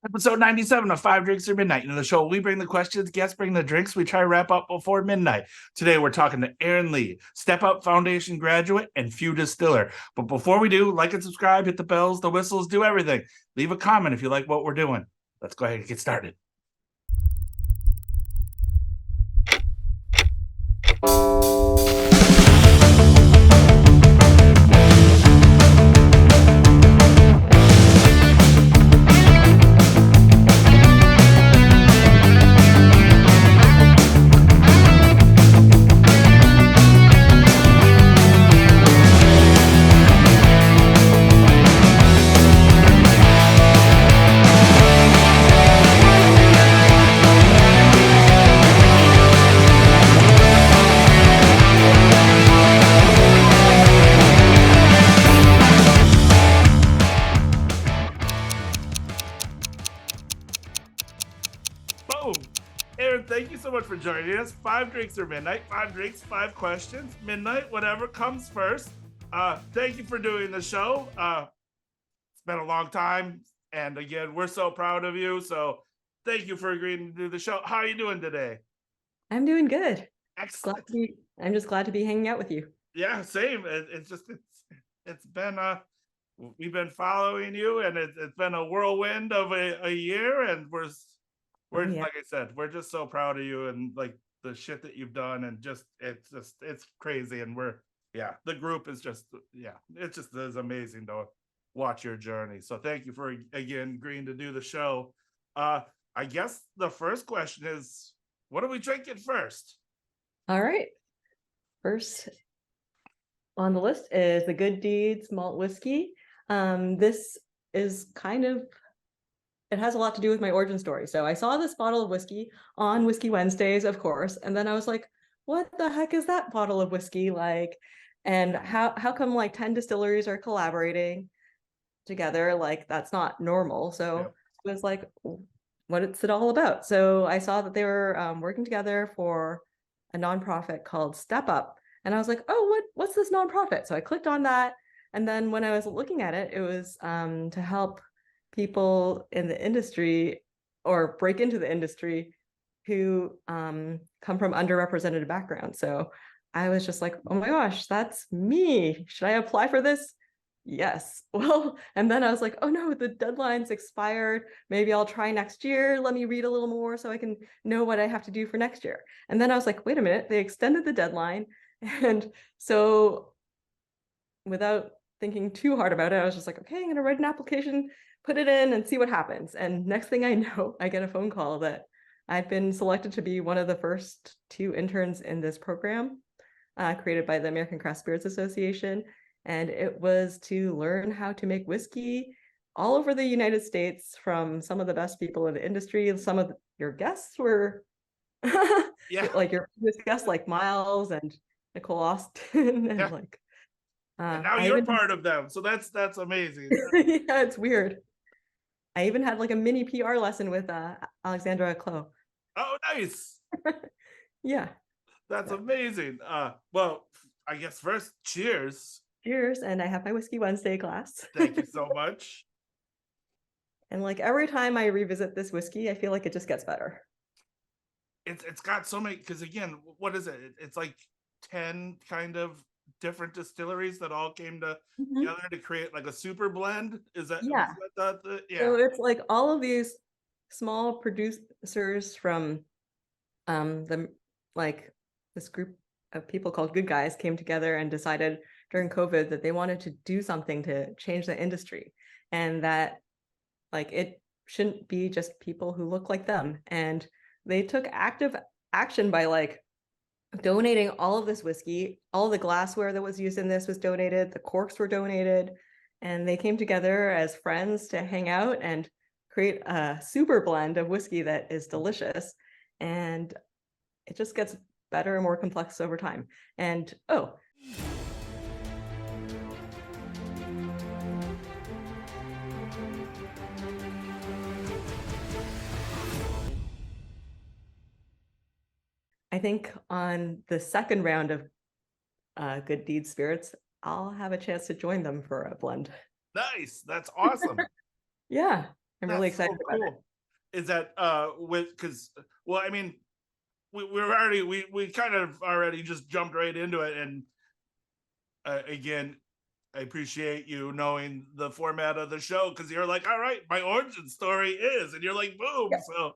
Episode 97 of Five Drinks or Midnight. In the show, we bring the questions, guests bring the drinks. We try to wrap up before midnight. Today, we're talking to Erin Lee, STEPUP Foundation graduate and few distiller. But before we do, like and subscribe, hit the bells, the whistles, do everything. Leave a comment if you like what we're doing. Let's go ahead and get started. Boom. Erin, thank you so much for joining us. Five Drinks or Midnight. Five drinks, five questions. Midnight, whatever comes first. Thank you for doing the show. It's been a long time. And again, we're so proud of you. So thank you for agreeing to do the show. How are you doing today? I'm doing good. Excellent. I'm just glad to be hanging out with you. Yeah, same. It's been we've been following you, and it's been a whirlwind of a year, and we're Yeah. like I said, we're just so proud of you and like the shit that you've done, and it's crazy, and the group is just it just is amazing to watch your journey. So thank you for again agreeing to do the show. I guess the first question is, what are we drinking first? All right. First on the list is the Good Deeds Malt Whiskey. This is it has a lot to do with my origin story. So I saw this bottle of whiskey on Whiskey Wednesdays, of course, and then I was like, what the heck is that bottle of whiskey like? And how come like 10 distilleries are collaborating together? Like that's not normal. So I was like, what is it all about? So I saw that they were working together for a nonprofit called STEPUP. And I was like, oh, what's this nonprofit? So I clicked on that. And then when I was looking at it, it was to help people in the industry or break into the industry who come from underrepresented backgrounds. So I was just like, oh my gosh, that's me. Should I apply for this? Yes. Well, and then I was like, oh no, the deadline's expired. Maybe I'll try next year. Let me read a little more so I can know what I have to do for next year. And then I was like, wait a minute, they extended the deadline. And so without thinking too hard about it, I was just like, okay, I'm going to write an application, put it in and see what happens. And next thing I know, I get a phone call that I've been selected to be one of the first 2 interns in this program created by the American Craft Spirits Association. And it was to learn how to make whiskey all over the United States from some of the best people in the industry. Some of your guests were like your guests like Miles and Nicole Austin and like and now you're part of them, so that's amazing. Yeah, it's weird. I even had like a mini PR lesson with Alexandra Clow. Oh, nice. Yeah, that's amazing. Well, I guess first, cheers. Cheers. And I have my Whiskey Wednesday glass. Thank you so much. And like every time I revisit this whiskey, I feel like it just gets better. It's got so many, because again, what is it? It's like 10 kind of different distilleries that all came together to create like a super blend. Is that yeah? So it's like all of these small producers from this group of people called Good Guys came together and decided during COVID that they wanted to do something to change the industry, and that like it shouldn't be just people who look like them. And they took active action by like donating all of this whiskey. All the glassware that was used in this was donated, the corks were donated, and they came together as friends to hang out and create a super blend of whiskey that is delicious. And it just gets better and more complex over time. And I think on the second round of Good Deed Spirits, I'll have a chance to join them for a blend. Nice. That's awesome. Yeah. I'm really That's excited so about it. cool. Is that because well, I mean, we're already we kind of already just jumped right into it, and again, I appreciate you knowing the format of the show because you're like, all right, my origin story is, and you're like, boom. Yeah. So,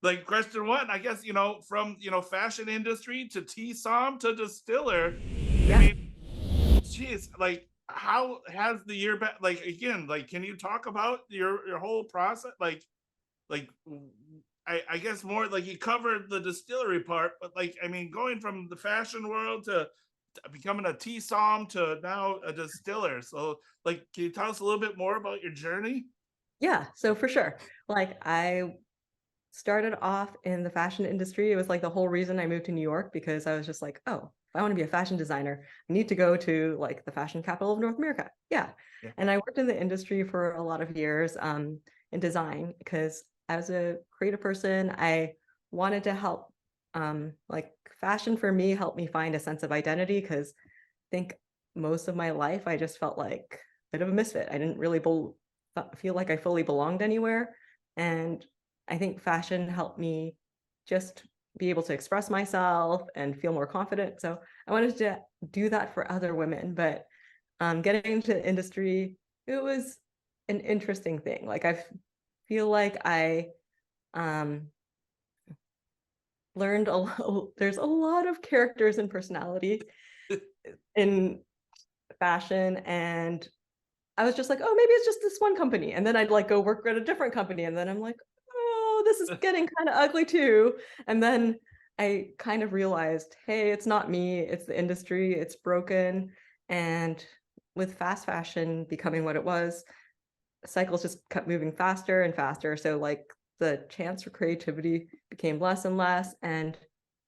like, question one, I guess, from fashion industry to tea som to distiller. I Yeah. mean, geez, like, how has the year been? Like, again, like, can you talk about your whole process? Like I guess more like you covered the distillery part, but like I mean, going from the fashion world to becoming a tea som to now a distiller. So, like, can you tell us a little bit more about your journey? Yeah. So for sure. Like I started off in the fashion industry. It was like the whole reason I moved to New York because I was just like, oh, if I want to be a fashion designer, I need to go to like the fashion capital of North America. Yeah. Yeah. And I worked in the industry for a lot of years in design because as a creative person, I wanted to help like fashion for me helped me find a sense of identity because I think most of my life I just felt like a bit of a misfit. I didn't really feel like I fully belonged anywhere. And I think fashion helped me just be able to express myself and feel more confident. So I wanted to do that for other women. But getting into the industry, it was an interesting thing. Like I feel like I um, learned a lot. There's a lot of characters and personality in fashion, and I was just like, oh, maybe it's just this one company. And then I'd like go work at a different company. And then I'm like, oh, this is getting kind of ugly too. And then I kind of realized, hey, it's not me, it's the industry, it's broken. And with fast fashion becoming what it was, cycles just kept moving faster and faster. So like the chance for creativity became less and less. And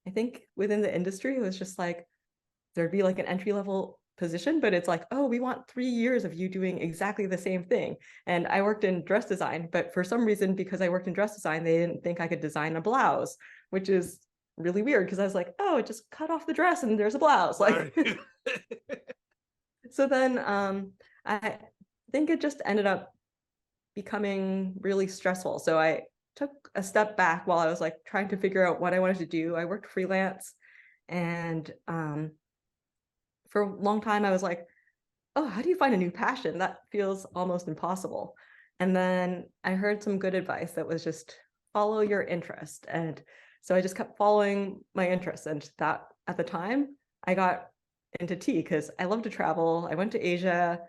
I think within the industry, it was just like there'd be like an entry level position, but it's like, oh, we want 3 years of you doing exactly the same thing. And I worked in dress design, but for some reason, because I worked in dress design, they didn't think I could design a blouse, which is really weird because I was like, oh, just cut off the dress and there's a blouse. Like, so then I think it just ended up becoming really stressful. So I took a step back while I was like trying to figure out what I wanted to do. I worked freelance and for a long time I was like, oh, how do you find a new passion? That feels almost impossible. And then I heard some good advice that was just follow your interest. And so I just kept following my interests. And that at the time I got into tea because I love to travel. I went to Asia,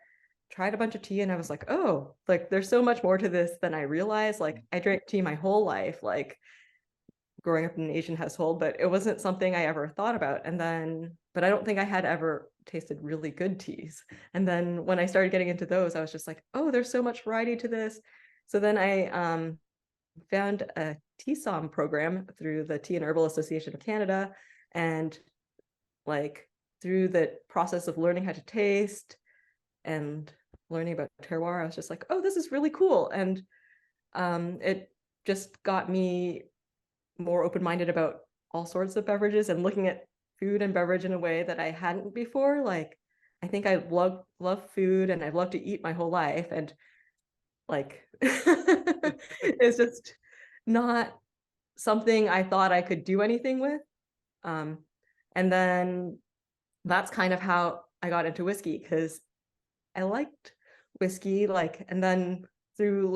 tried a bunch of tea, and I was like, oh, like there's so much more to this than I realized. Like I drank tea my whole life, like growing up in an Asian household, but it wasn't something I ever thought about. And then, but I don't think I had ever tasted really good teas. And then when I started getting into those, I was just like, oh, there's so much variety to this. So then I found a tea som program through the Tea and Herbal Association of Canada. And like through the process of learning how to taste and learning about terroir, I was just like, oh, this is really cool. And it just got me more open-minded about all sorts of beverages and looking at food and beverage in a way that I hadn't before. Like I think I love food and I've loved to eat my whole life. And like it's just not something I thought I could do anything with. And then that's kind of how I got into whiskey because I liked whiskey, like, and then through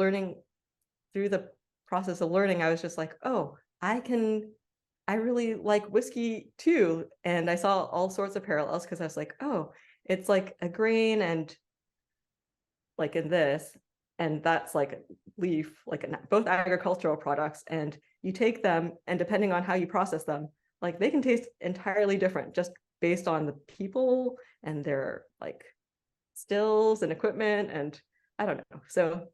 the process of learning, I was just like, oh, I really like whiskey too. And I saw all sorts of parallels because I was like, oh, it's like a grain and like in this, and that's like a leaf, like both agricultural products. And you take them, and depending on how you process them, like they can taste entirely different just based on the people and their like stills and equipment. And I don't know. So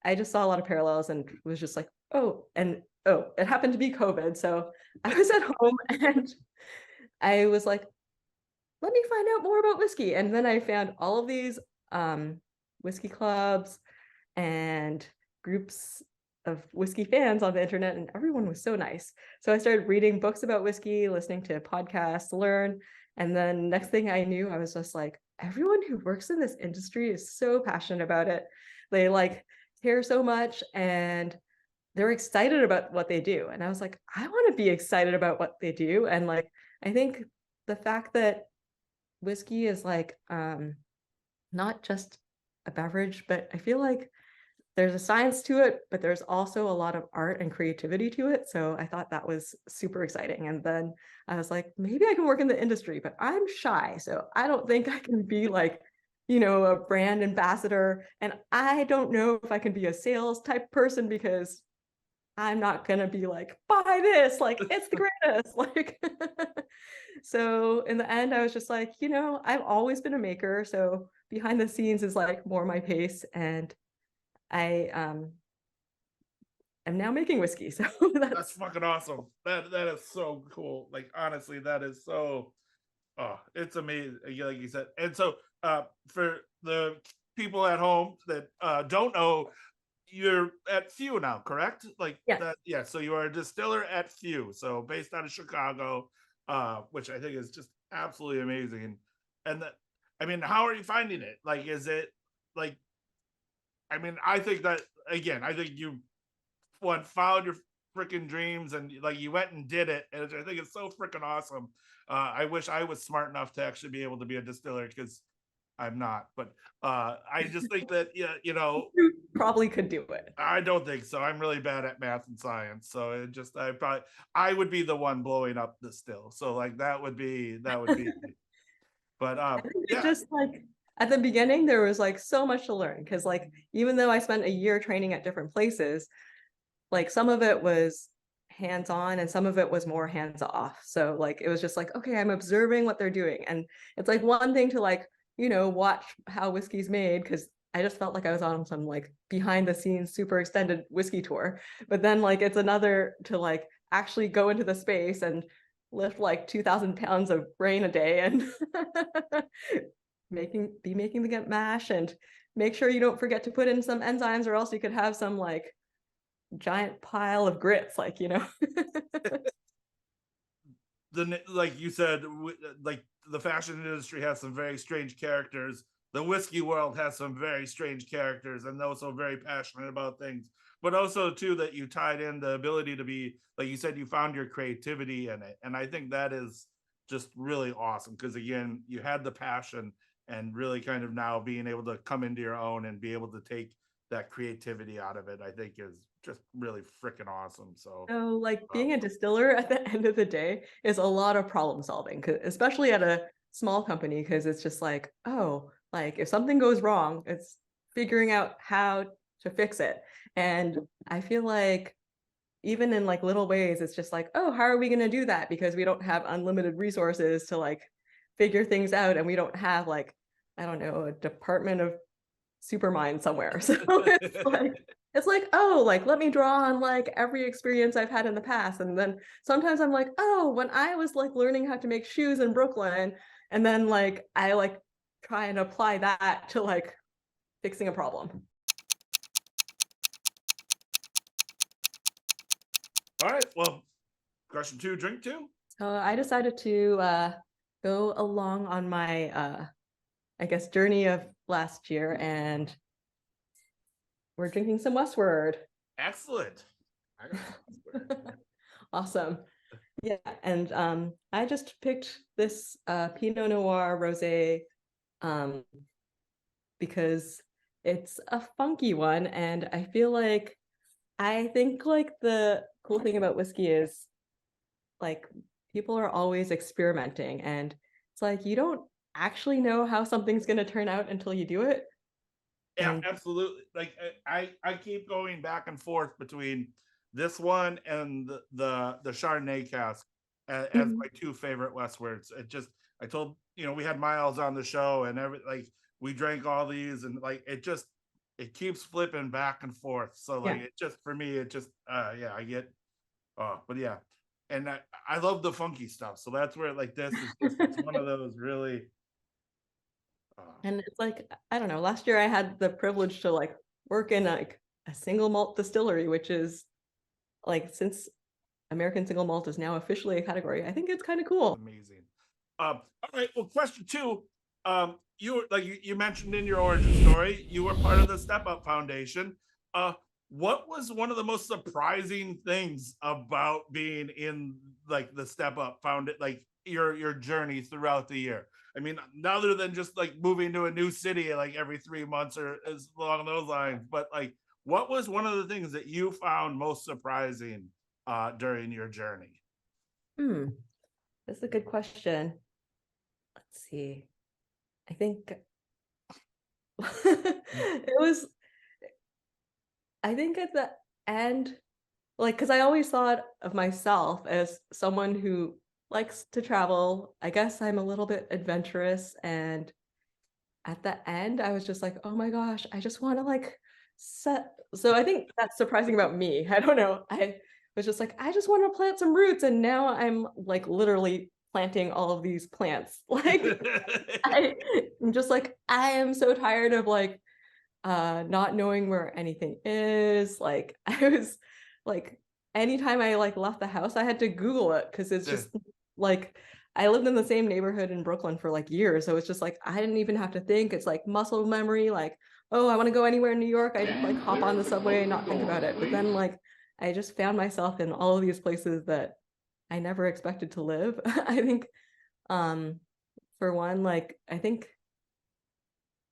I just saw a lot of parallels and was just like, oh, and oh, it happened to be COVID. So I was at home and I was like, let me find out more about whiskey. And then I found all of these whiskey clubs and groups of whiskey fans on the internet, and everyone was so nice. So I started reading books about whiskey, listening to podcasts to learn. And then next thing I knew, I was just like, everyone who works in this industry is so passionate about it. They like care so much and they're excited about what they do. And I was like, I want to be excited about what they do. And like, I think the fact that whiskey is like not just a beverage, but I feel like there's a science to it, but there's also a lot of art and creativity to it. So I thought that was super exciting. And then I was like, maybe I can work in the industry, but I'm shy. So I don't think I can be like, a brand ambassador. And I don't know if I can be a sales type person because I'm not going to be like, buy this, like it's the greatest. Like, so in the end, I was just like, I've always been a maker. So behind the scenes is like more my pace. And I am now making whiskey. So That's fucking awesome. That is so cool. Like honestly, that is so it's amazing. Like you said. And so for the people at home that don't know, you're at Few now, correct? Like that, yeah. So you are a distiller at Few. So based out of Chicago, which I think is just absolutely amazing. And that, I mean, how are you finding it? Like, is it like, I mean, I think that again, I think you found your freaking dreams and like you went and did it, and I think it's so freaking awesome. I wish I was smart enough to actually be able to be a distiller because I'm not, but I just think that you probably could do it. I don't think so. I'm really bad at math and science, so I would be the one blowing up the still. So like that would be but yeah, just like at the beginning there was like so much to learn because like even though I spent a year training at different places, like some of it was hands-on and some of it was more hands-off. So like it was just like, okay, I'm observing what they're doing. And it's like one thing to like, watch how whiskey's made because I just felt like I was on some like behind the scenes super extended whiskey tour. But then like it's another to like actually go into the space and lift like 2,000 pounds of grain a day and making the get mash and make sure you don't forget to put in some enzymes or else you could have some like giant pile of grits, like like you said, like the fashion industry has some very strange characters. The whiskey world has some very strange characters, and also very passionate about things. But also too that you tied in the ability to be, like you said, you found your creativity in it, and I think that is just really awesome because again, you had the passion and really kind of now being able to come into your own and be able to take that creativity out of it, I think is just really freaking awesome. So like being a distiller at the end of the day is a lot of problem solving, especially at a small company, because it's just like, oh, like if something goes wrong, it's figuring out how to fix it. And I feel like even in like little ways, it's just like, oh, how are we going to do that? Because we don't have unlimited resources to like figure things out. And we don't have like, I don't know, a department of supermind somewhere. So it's like, oh, like let me draw on like every experience I've had in the past. And then sometimes I'm like, oh, when I was like learning how to make shoes in Brooklyn, and then like I like try and apply that to like fixing a problem. All right, well, question 2, drink 2. So I decided to go along on my I guess journey of last year, and we're drinking some Westward. Excellent. Awesome. Yeah, and I just picked this Pinot Noir Rosé because it's a funky one, and I feel like I think like the cool thing about whiskey is like people are always experimenting, and it's like you don't actually know how something's going to turn out until you do it. Yeah, absolutely. Like I keep going back and forth between this one and the Chardonnay cask as my 2 favorite Westwards. I told we had Miles on the show and we drank all these and like it keeps flipping back and forth. So like it just for me it just I get but yeah. And I love the funky stuff. So that's where like this is just it's one of those really and it's like, I don't know, last year I had the privilege to like work in like a single malt distillery, which is like, since American single malt is now officially a category, I think it's kind of cool. Amazing. All right, well, question 2, you were like you mentioned in your origin story, you were part of the STEPUP Foundation. What was one of the most surprising things about being in like the Step Up like your journey throughout the year? I mean, other than just like moving to a new city like every 3 months or as along those lines, but like what was one of the things that you found most surprising during your journey? That's a good question. Let's see. I think it was, I think at the end, like, because I always thought of myself as someone who likes to travel. I guess I'm a little bit adventurous, and at the end I was just like, oh my gosh, I just want to like set. So I think that's surprising about me. I don't know, I was just like, I just want to plant some roots, and now I'm like literally planting all of these plants. Like I'm just like, I am so tired of like not knowing where anything is. Like I was like, anytime I like left the house I had to Google it, because it's just like, I lived in the same neighborhood in Brooklyn for like years, so it's just like I didn't even have to think. It's like muscle memory, like, oh, I want to go anywhere in New York, I like hop on the subway and not think about it. But then like I just found myself in all of these places that I never expected to live. I think for one, like I think,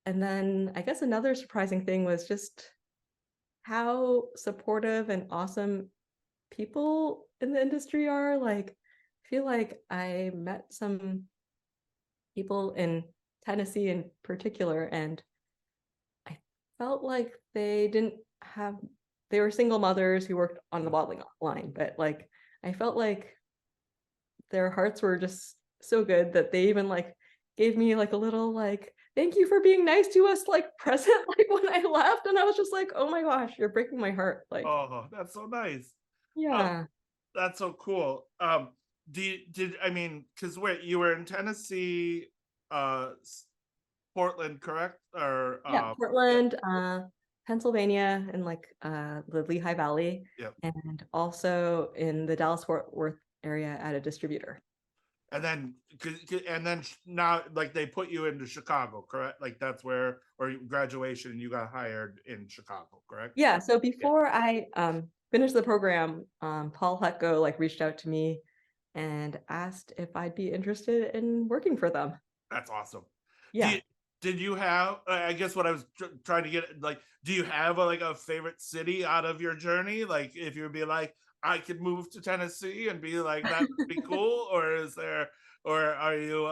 and then I guess another surprising thing was just how supportive and awesome people in the industry are. Like, I feel like I met some people in Tennessee in particular, and I felt like they were single mothers who worked on the bottling line, but like I felt like their hearts were just so good that they even like gave me like a little like, thank you for being nice to us, like present, like when I left. And I was just like, oh my gosh, you're breaking my heart. Like, Oh, that's so nice. yeah. That's so cool. Did I mean, because wait, you were in Tennessee, Portland, correct? Or Yeah, yeah, Portland, Pennsylvania, and like the Lehigh Valley, yeah. and also in the Dallas Fort Worth area at a distributor. And then now like they put you into Chicago, correct? Like that's where, or graduation, you got hired in Chicago, correct? Yeah, so Yeah, before I finished the program, Paul Hutko like reached out to me and asked if I'd be interested in working for them. that's awesome. Do Yeah. you, did you have? I guess what I was trying to get, like, do you have like a favorite city out of your journey? Like, if you would be like, I could move to Tennessee and be like, that would be cool, or is there, or are you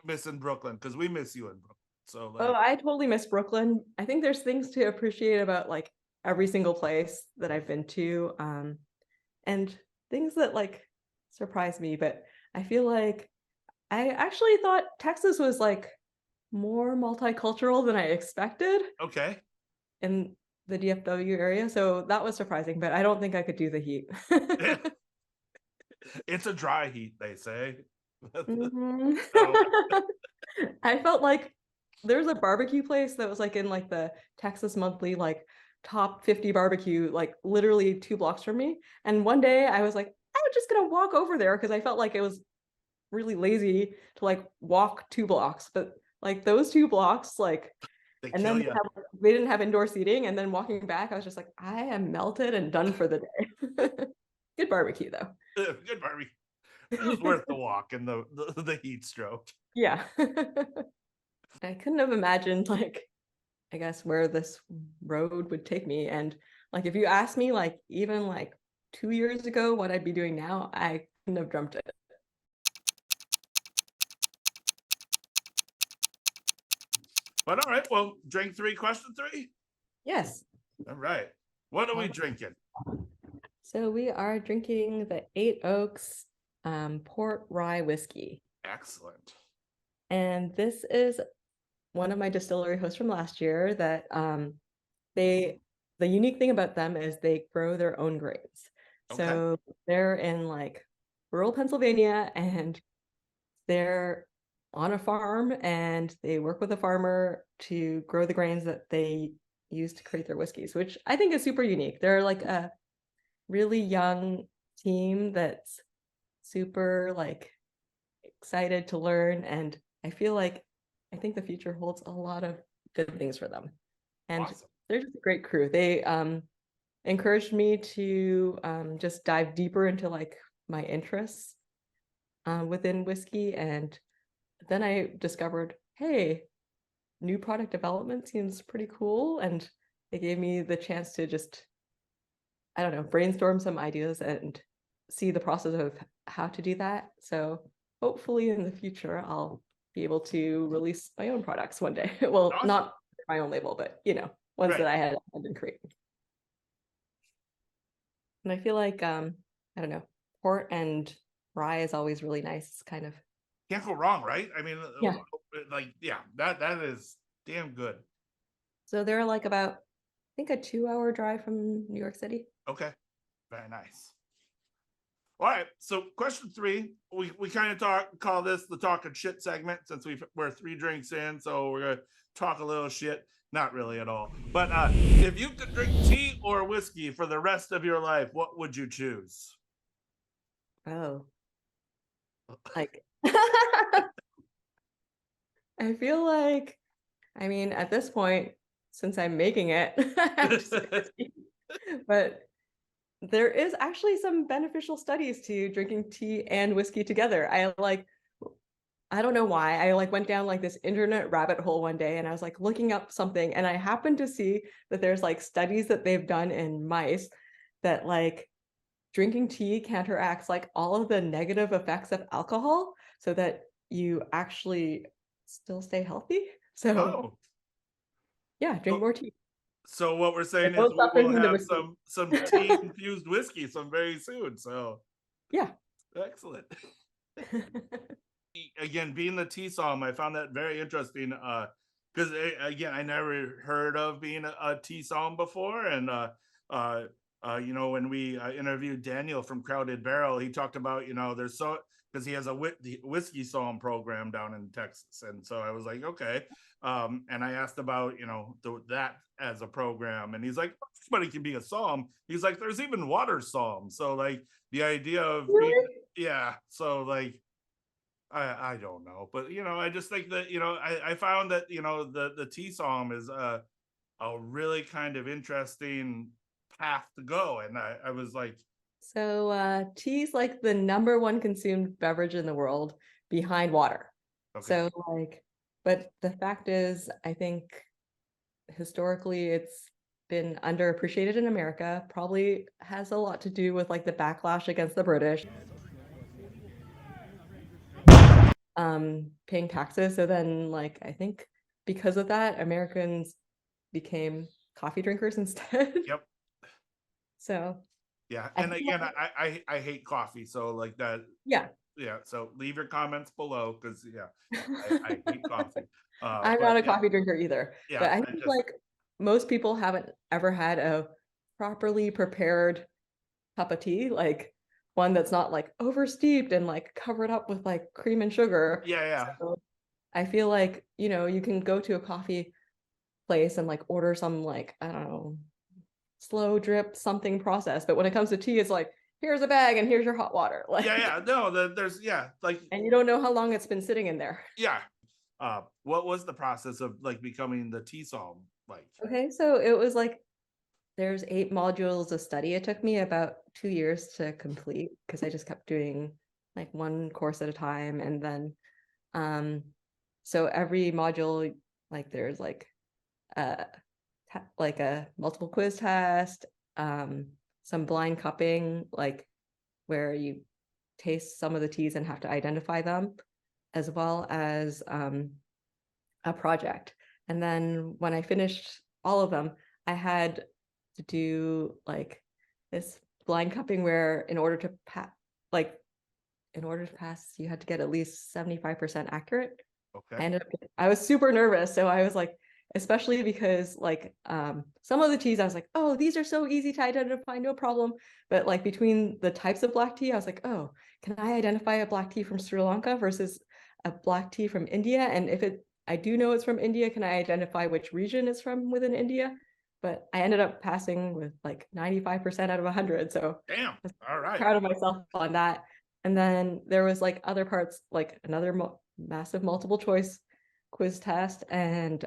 missing Brooklyn? Because we miss you in Brooklyn. So Oh, like, I totally miss Brooklyn. I think there's things to appreciate about like every single place that I've been to, and things that like surprise me. But I feel like I actually thought Texas was like more multicultural than I expected okay, in the DFW area. So that was surprising, but I don't think I could do the heat. it's a dry heat, they say. Mhm. So I felt like there was a barbecue place that was like in like the Texas Monthly like top 50 barbecue, like literally 2 blocks from me. And one day I was like, I'm just gonna walk over there because I felt like it was really lazy to like walk 2 blocks. But like those 2 blocks, like, they and kill then you. they didn't have indoor seating. And then walking back, I was just like, I am melted and done for the day. Good barbecue though. Good barbecue. It was worth the walk and the heat stroke. Yeah. I couldn't have imagined like, I guess, where this road would take me. And like if you asked me like even like 2 years ago what I'd be doing now, I couldn't have dreamt it. But all right, well, drink three, question three. Yes. All right. What are we drinking? So we are drinking the 8 Oaks port rye whiskey. Excellent. And this is one of my distillery hosts from last year that the unique thing about them is they grow their own grains. Okay. So they're in like rural Pennsylvania, and they're on a farm, and they work with a farmer to grow the grains that they use to create their whiskeys, which I think is super unique. They're like a really young team that's super like excited to learn, and I feel like I think the future holds a lot of good things for them. And Awesome. they're just a great crew. They encouraged me to just dive deeper into like my interests within whiskey, and then I discovered, hey, new product development seems pretty cool, and they gave me the chance to just, I don't know, brainstorm some ideas and see the process of how to do that. So hopefully in the future I'll be able to release my own products one day. Well, Awesome. not my own label, but ones Right. that I had been creating. And I feel like I don't know, port and rye is always really nice. It's kind of Can't go wrong, right? I mean, yeah. like, yeah, that is damn good. So they're like about, I think, a 2-hour drive from New York City. Okay, very nice. All right, so question 3, we kind of call this the talking shit segment, since we're 3 drinks in, so we're gonna talk a little shit. Not really at all, but if you could drink tea or whiskey for the rest of your life, what would you choose? Oh, like I feel like, I mean, at this point, since I'm making it, but there is actually some beneficial studies to drinking tea and whiskey together. I don't know why. I like went down like this internet rabbit hole one day, and I was like looking up something, and I happened to see that there's like studies that they've done in mice that like drinking tea counteracts like all of the negative effects of alcohol, so that you actually still stay healthy. So Oh, yeah, drink more tea. so what we're saying And is don't stop we'll drinking the have whiskey. some tea infused whiskey some very soon. So Yeah. excellent. Again, being the tea psalm, I found that very interesting. Because again, I never heard of being a tea psalm before, and when we interviewed Daniel from Crowded Barrel, he talked about there's so because he has the whiskey psalm program down in Texas, and so I was like, okay, and I asked about that as a program, and he's like, everybody can be a psalm. He's like, there's even water psalms, so like the idea of being, Really? yeah, so like. I don't know, but I just think that I found that the tea psalm is a really kind of interesting path to go, and I was like, So tea is like the #1 consumed beverage in the world behind water. okay, So like, but the fact is, I think historically it's been underappreciated in America. Probably has a lot to do with like the backlash against the British, paying taxes. So then like I think because of that, Americans became coffee drinkers instead. yep, So yeah, I and feel again, like, I hate coffee, so like that, yeah. yeah. So leave your comments below because yeah, I hate coffee. I'm But not a yeah, coffee drinker either, yeah, but I I think just like most people haven't ever had a properly prepared cup of tea, like one that's not like oversteeped and like covered up with like cream and sugar. yeah, yeah, So I feel like, you can go to a coffee place and like order some like, I don't know, slow drip something process. But when it comes to tea, it's like, here's a bag and here's your hot water. yeah, Like, yeah. No, there's like and you don't know how long it's been sitting in there. yeah. What was the process of like becoming the tea psalm like? Okay, so it was like there's 8 modules of study. It took me about 2 years to complete because I just kept doing like one course at a time. And then, so every module, like there's like a like a multiple quiz test, some blind cupping, like where you taste some of the teas and have to identify them, as well as a project. And then when I finished all of them, I had to do like this blind cupping where in order to pass, like in order to pass, you had to get at least 75% accurate. Okay. I was super nervous. So I was like, especially because like some of the teas, I was like, oh, these are so easy to identify, no problem. But like between the types of black tea, I was like, oh, can I identify a black tea from Sri Lanka versus a black tea from India? And if I do know it's from India, can I identify which region it's from within India? But I ended up passing with like 95% out of 100. So Damn. All right. proud of myself on that. And then there was like other parts, like another massive multiple choice quiz test and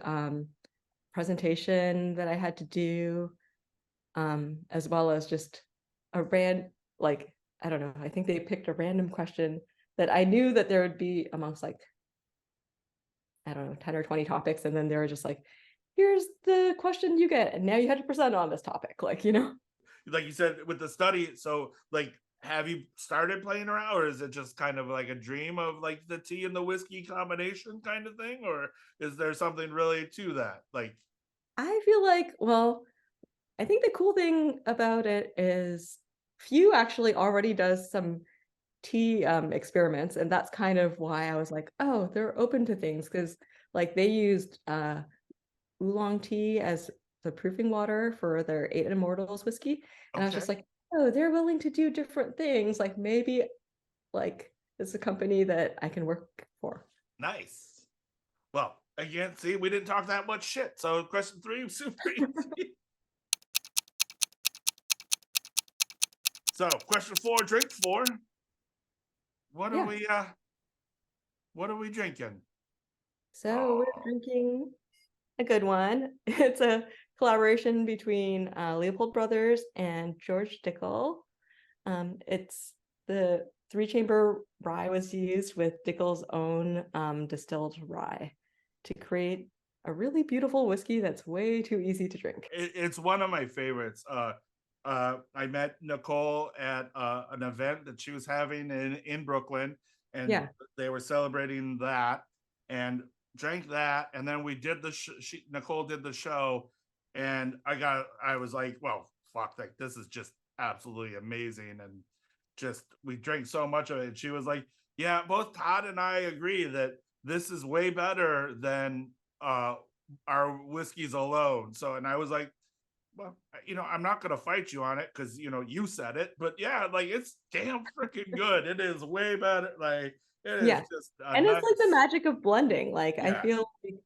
presentation that I had to do, as well as just I don't know, I think they picked a random question that I knew that there would be amongst like, I don't know, 10 or 20 topics. And then they were just like, here's the question you get. And now you had to present on this topic. Like, Like you said with the study. So like, have you started playing around, or is it just kind of like a dream of like the tea and the whiskey combination kind of thing? Or is there something really to that? Like, I feel like, well, I think the cool thing about it is Few actually already does some tea experiments, and that's kind of why I was like, oh, they're open to things, because like they used oolong tea as the proofing water for their Eight Immortals whiskey, and I was just like, oh, they're willing to do different things. Like maybe like it's a company that I can work for. nice. Well, again, see, we didn't talk that much shit. So question 3 was super easy. So question 4, drink 4. What are we drinking? So we're drinking a good one. It's a collaboration between Leopold Brothers and George Dickel. It's the 3-chamber rye was used with Dickel's own distilled rye to create a really beautiful whiskey that's way too easy to drink. It's one of my favorites. I met Nicole at an event that she was having in Brooklyn, and they were celebrating that, and drank that, and then we did Nicole did the show, and I was like, well, fuck, like this is just absolutely amazing, and just we drank so much of it. And she was like, yeah, both Todd and I agree that this is way better than our whiskeys alone. So, and I was like, well, I'm not going to fight you on it because, you said it, but yeah, like it's damn freaking good. It is way better. Like it is just and it's like the magic of blending. Like I feel like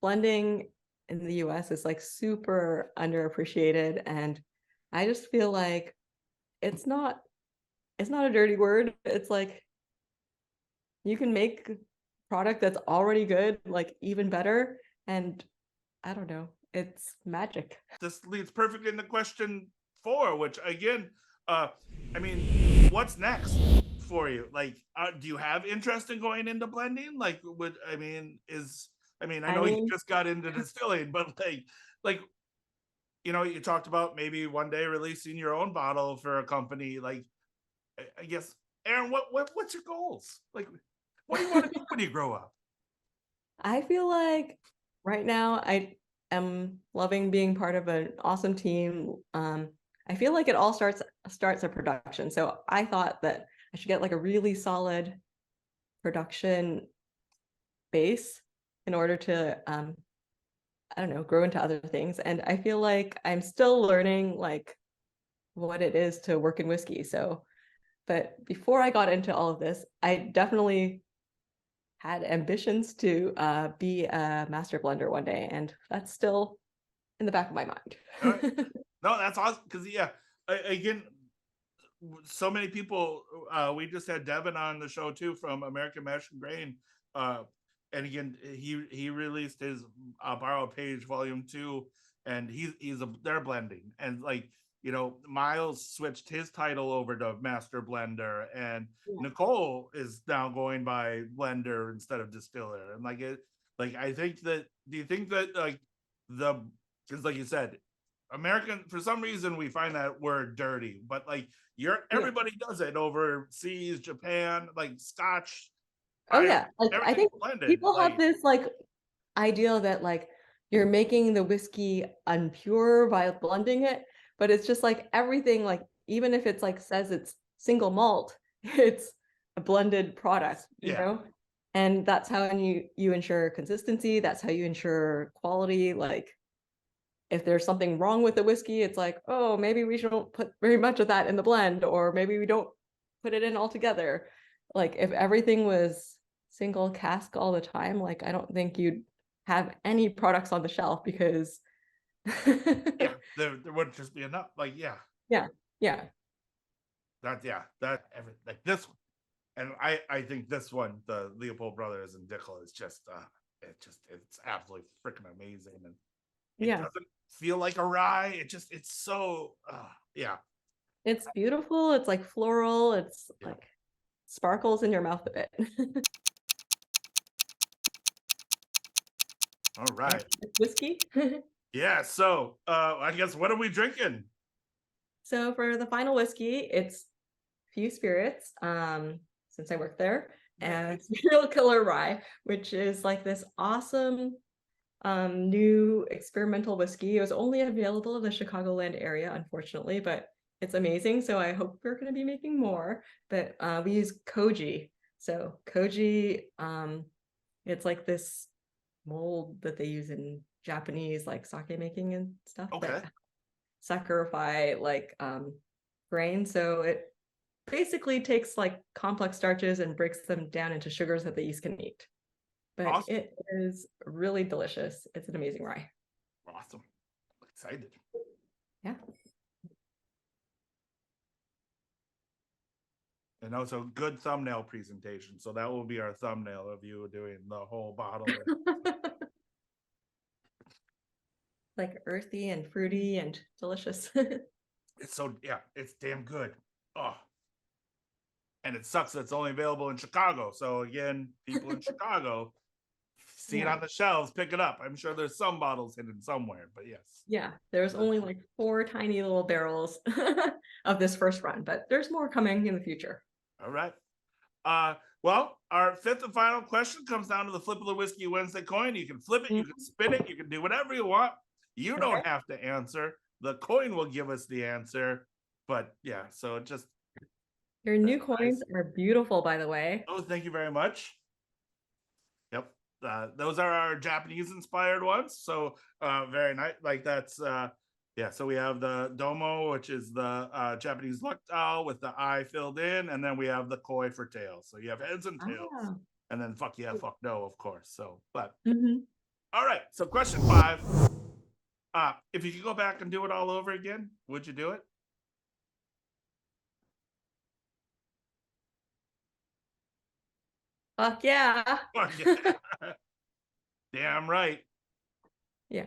blending in the US is like super underappreciated, and I just feel like it's not a dirty word. It's like you can make product that's already good like even better, and I don't know, it's magic. This leads perfectly into question 4, which again, I mean, what's next for you? Like, do you have interest in going into blending? Like, I know you just got into distilling, but like, you talked about maybe one day releasing your own bottle for a company. Like, I guess, Erin, what's your goals? Like, what do you want to do when you grow up? I feel like right now I am loving being part of an awesome team. I feel like it all starts at production. So I thought that I should get like a really solid production base in order to I don't know, grow into other things. And I feel like I'm still learning like what it is to work in whiskey. So, but before I got into all of this, I definitely had ambitions to be a master blender one day, and that's still in the back of my mind. No, that's awesome because again, so many people. We just had Devin on the show too from American Mash and Grain, and again, he released his Borrow Page Volume 2, and they're blending, and like Miles switched his title over to Master Blender, and Nicole is now going by Blender instead of Distiller, and I think that. Do you think that because like you said, American, for some reason we find that word dirty, but like everybody does it overseas, Japan, like Scotch. Like I think blended, people have this like idea that like you're making the whiskey unpure by blending it, but it's just like everything, like even if it's like says it's single malt, it's a blended product, you know? And that's how you ensure consistency, that's how you ensure quality. Like if there's something wrong with the whiskey, it's like, oh, maybe we shouldn't put very much of that in the blend, or maybe we don't put it in altogether. Like if everything was single cask all the time, like I don't think you'd have any products on the shelf because there wouldn't just be enough. Like that like this one. And I think this one, the Leopold Brothers and Dickel, is just it's absolutely freaking amazing. And It doesn't feel like a rye. It's so, yeah. It's beautiful. It's like floral. It's like sparkles in your mouth a bit. All right. Whiskey. Yeah. So I guess what are we drinking? So for the final whiskey, it's Few Spirits, since I work there, and Serial Killer Rye, which is like this awesome new experimental whiskey. It was only available in the Chicagoland area, unfortunately, but it's amazing. So I hope we're going to be making more. But we use koji. So koji, it's like this mold that they use in Japanese like sake making and stuff that saccharify like grain. So it basically takes like complex starches and breaks them down into sugars that the yeast can eat. But it is really delicious. It's an amazing rye. Awesome. Excited. Yeah. And also good thumbnail presentation. So that will be our thumbnail of you doing the whole bottle. Like earthy and fruity and delicious. It's so, it's damn good. Oh. And it sucks that it's only available in Chicago. So again, people in Chicago, see it on the shelves, pick it up. I'm sure there's some bottles hidden somewhere, but yes. Yeah, there's only like 4 tiny little barrels of this first run, but there's more coming in the future. All right. Well, our 5th and final question comes down to the flip of the Whiskey Wednesday coin. You can flip it, you can spin it, you can do whatever you want. You don't have to answer. The coin will give us the answer. But yeah, so it just... Your new coins are beautiful, by the way. Oh, thank you very much. Yep. Those are our Japanese inspired ones. So very nice. Like that's so we have the Tomo, which is the Japanese luck towel with the eye filled in, and then we have the koi for tails. So you have heads and tails. And then fuck yeah, fuck no, of course. So but all right. So question 5. If you could go back and do it all over again, would you do it? Fuck yeah. Fuck yeah. Damn right. Yeah.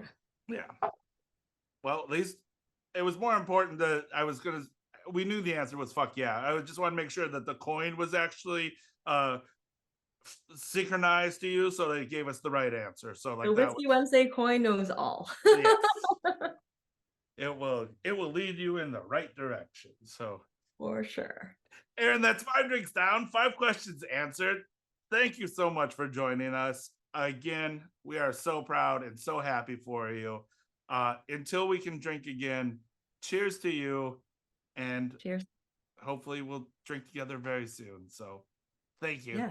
Well, at least it was more important that we knew the answer was fuck yeah. I just want to make sure that the coin was actually synchronized to you, so they gave us the right answer. So like the Whiskey Wednesday coin knows all. Yes. It will lead you in the right direction. So for sure. Erin, that's 5 drinks down, 5 questions answered. Thank you so much for joining us. Again, we are so proud and so happy for you. Until we can drink again, cheers to you. And cheers. Hopefully we'll drink together very soon. So thank you. Yeah.